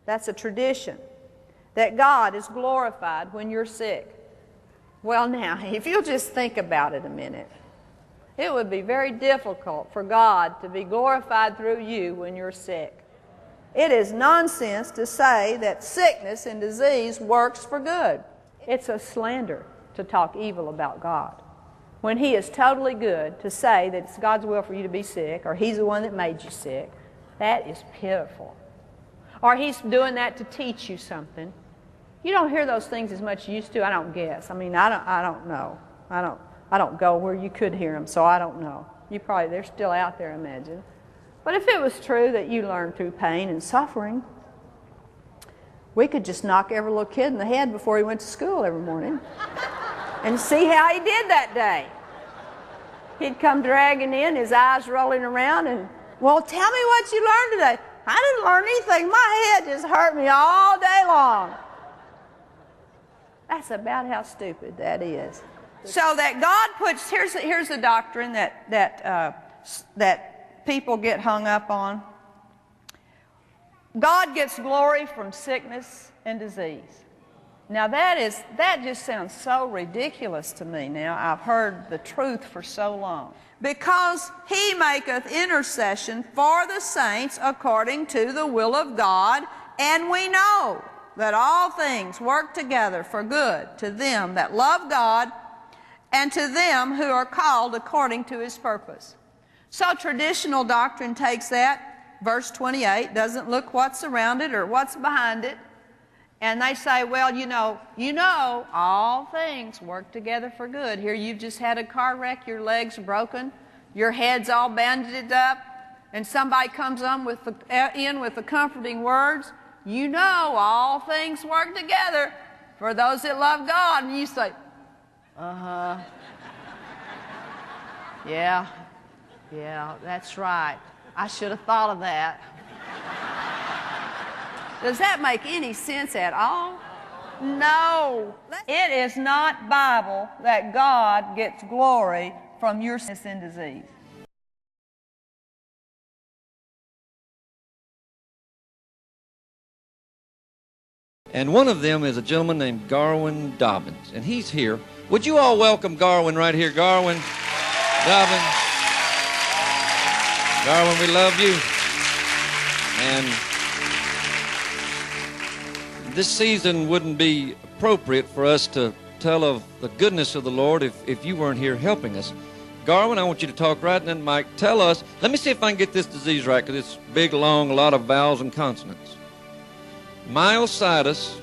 That's a tradition. That God is glorified when you're sick. Well now, if you'll just think about it a minute, it would be very difficult for God to be glorified through you when you're sick. It is nonsense to say that sickness and disease works for good. It's a slander to talk evil about God. When He is totally good, to say that it's God's will for you to be sick, or He's the one that made you sick, that is pitiful. Or He's doing that to teach you something. You don't hear those things as much as you used to, I don't guess. I mean, I don't know. I don't go where you could hear them, so I don't know. They're still out there, I imagine. But if it was true that you learned through pain and suffering, we could just knock every little kid in the head before he went to school every morning and see how he did that day. He'd come dragging in, his eyes rolling around, and, well, tell me what you learned today. I didn't learn anything. My head just hurt me all day long. That's about how stupid that is. So that God puts, here's the doctrine that people get hung up on. God gets glory from sickness and disease. Now that just sounds so ridiculous to me now. I've heard the truth for so long. Because He maketh intercession for the saints according to the will of God, and we know that all things work together for good to them that love God and to them who are called according to His purpose. So traditional doctrine takes that, verse 28, doesn't look what's around it or what's behind it, and they say, well, you know, all things work together for good. Here you've just had a car wreck, your leg's broken, your head's all bandaged up, and somebody comes in with the comforting words, you know all things work together for those that love God. And you say, uh-huh. Yeah, that's right. I should have thought of that. Does that make any sense at all? No. It is not Bible that God gets glory from your sickness and disease. And one of them is a gentleman named Garwin Dobbins, and he's here. Would you all welcome Garwin right here? Garwin Dobbins. Garwin, we love you. And this season wouldn't be appropriate for us to tell of the goodness of the Lord if you weren't here helping us. Garwin, I want you to talk right in that mic. Tell us, let me see if I can get this disease right, because it's big, long, a lot of vowels and consonants. Myositis,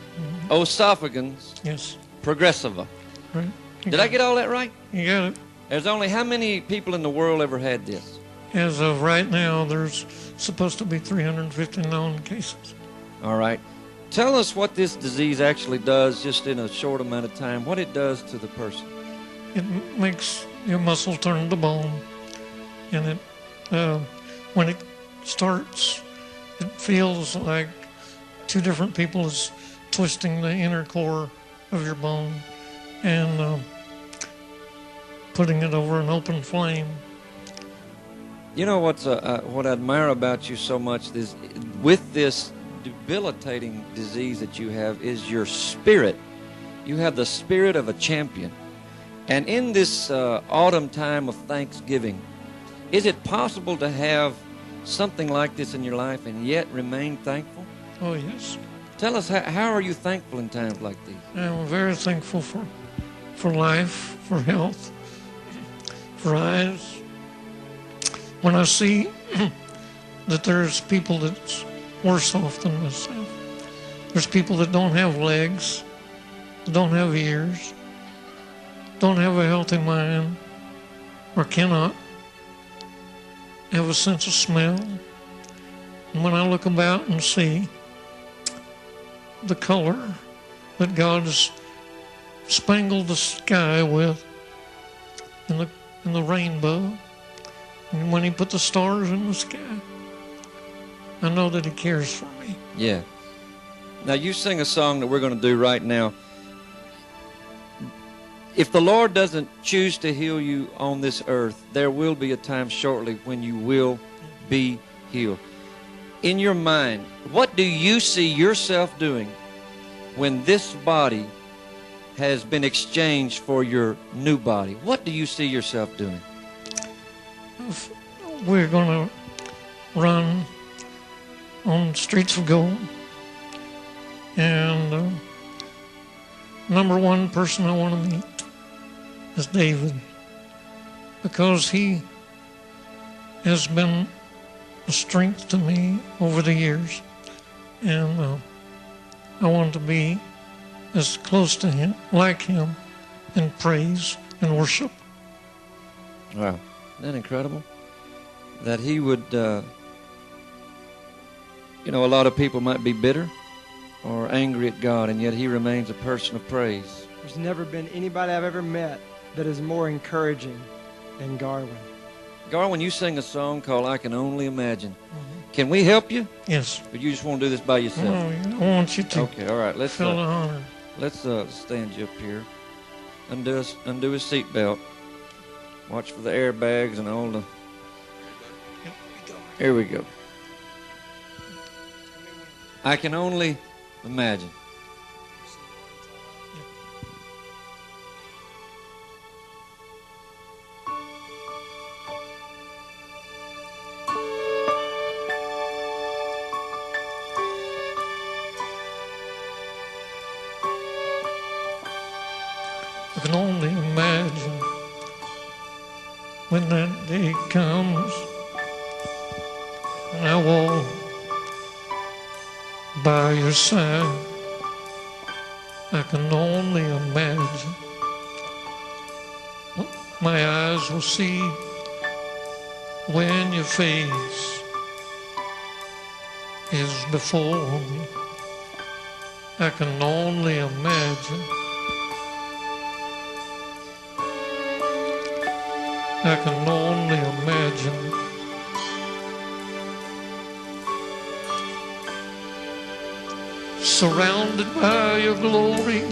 oesophagus, yes, progressiva. Right. Did I get all that right? You got it. There's only how many people in the world ever had this? As of right now, there's supposed to be 350 known cases. All right. Tell us what this disease actually does, just in a short amount of time, what it does to the person. It makes your muscle turn to bone, and when it starts, it feels like two different people is twisting the inner core of your bone and putting it over an open flame. You know what I admire about you so much is, with this debilitating disease that you have, is your spirit. You have the spirit of a champion. And in this autumn time of Thanksgiving, is it possible to have something like this in your life and yet remain thankful? Oh, yes. Tell us, how are you thankful in times like these? I'm very thankful for life, for health, for eyes. When I see that there's people that's worse off than myself, there's people that don't have legs, don't have ears, don't have a healthy mind, or cannot have a sense of smell. And when I look about and see the color that God has spangled the sky with, in the rainbow, and when He put the stars in the sky, I know that He cares for me. Yeah. Now you sing a song that we're going to do right now. If the Lord doesn't choose to heal you on this earth, there will be a time shortly when you will be healed. in your mind, what do you see yourself doing when this body has been exchanged for your new body? What do you see yourself doing? We're going to run on streets of gold. And number one person I want to meet is David, because he has been a strength to me over the years. And I want to be as close to him, like him, in praise and worship. Wow. Isn't that incredible? That he would, a lot of people might be bitter or angry at God, and yet he remains a person of praise. There's never been anybody I've ever met that is more encouraging than Garwin. Garwin, you sing a song called I Can Only Imagine. Mm-hmm. Can we help you? Yes. Or you just want to do this by yourself? No, I want you to. Okay, all right. Let's feel the honor. Let's stand you up here. Undo his seatbelt. Watch for the airbags and all the... Here we go. I can only imagine. I can only imagine when that day comes and I walk by your side. I can only imagine what my eyes will see when your face is before me. I can only imagine. I can only imagine. Surrounded by your glory,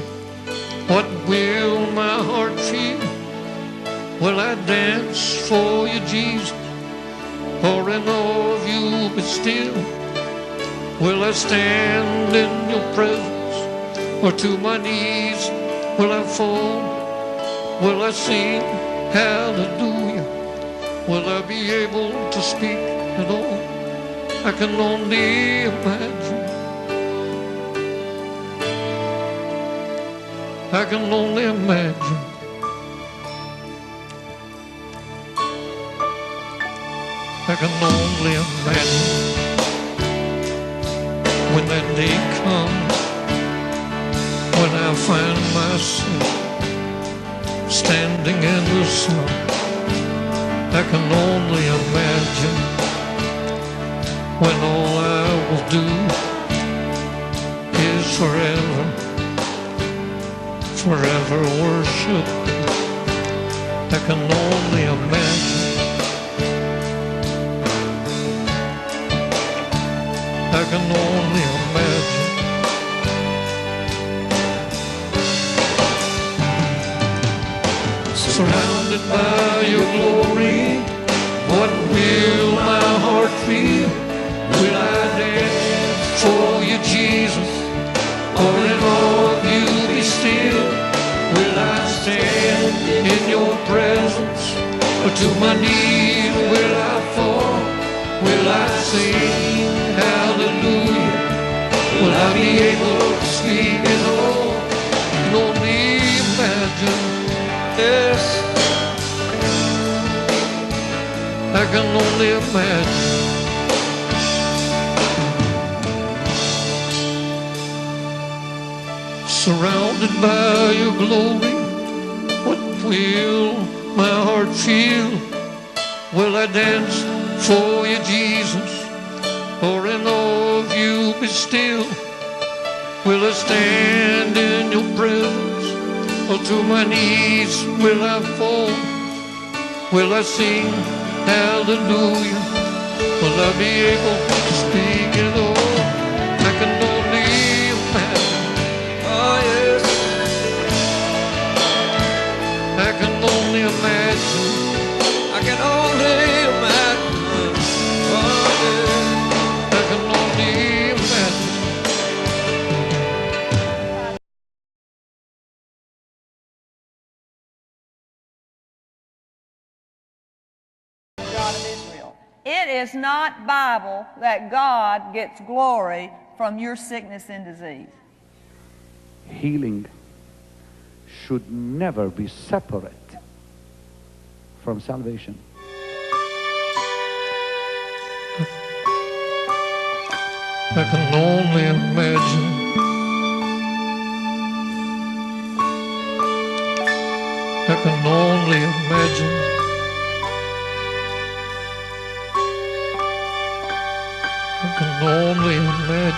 what will my heart feel? Will I dance for you, Jesus, or in awe of you be still? Will I stand in your presence, or to my knees will I fall? Will I sing hallelujah? Will I be able to speak at all? I can only imagine. I can only imagine. I can only imagine when that day comes, when I find myself standing in the sun. I can only imagine when all I will do is forever worship. I can only imagine. I can only imagine. Surrounded by your glory, what will my heart feel? Will I dance for you, Jesus, or in awe of you be still? Will I stand in your presence, or to my knees will I fall? Will I sing hallelujah? Will I be able to speak at all? I can only imagine. Yes, I can only imagine. Surrounded by your glory, what will my heart feel? Will I dance for you, Jesus, or in awe of you be still? Will I stand in your presence, or to my knees will I fall? Will I sing hallelujah? Will I be able to speak at all? I can only imagine. Oh yes, I can only imagine. I can only imagine. Oh yes, I can is not Bible that God gets glory from your sickness and disease. Healing should never be separate from salvation. I can only imagine I can only imagine I can only imagine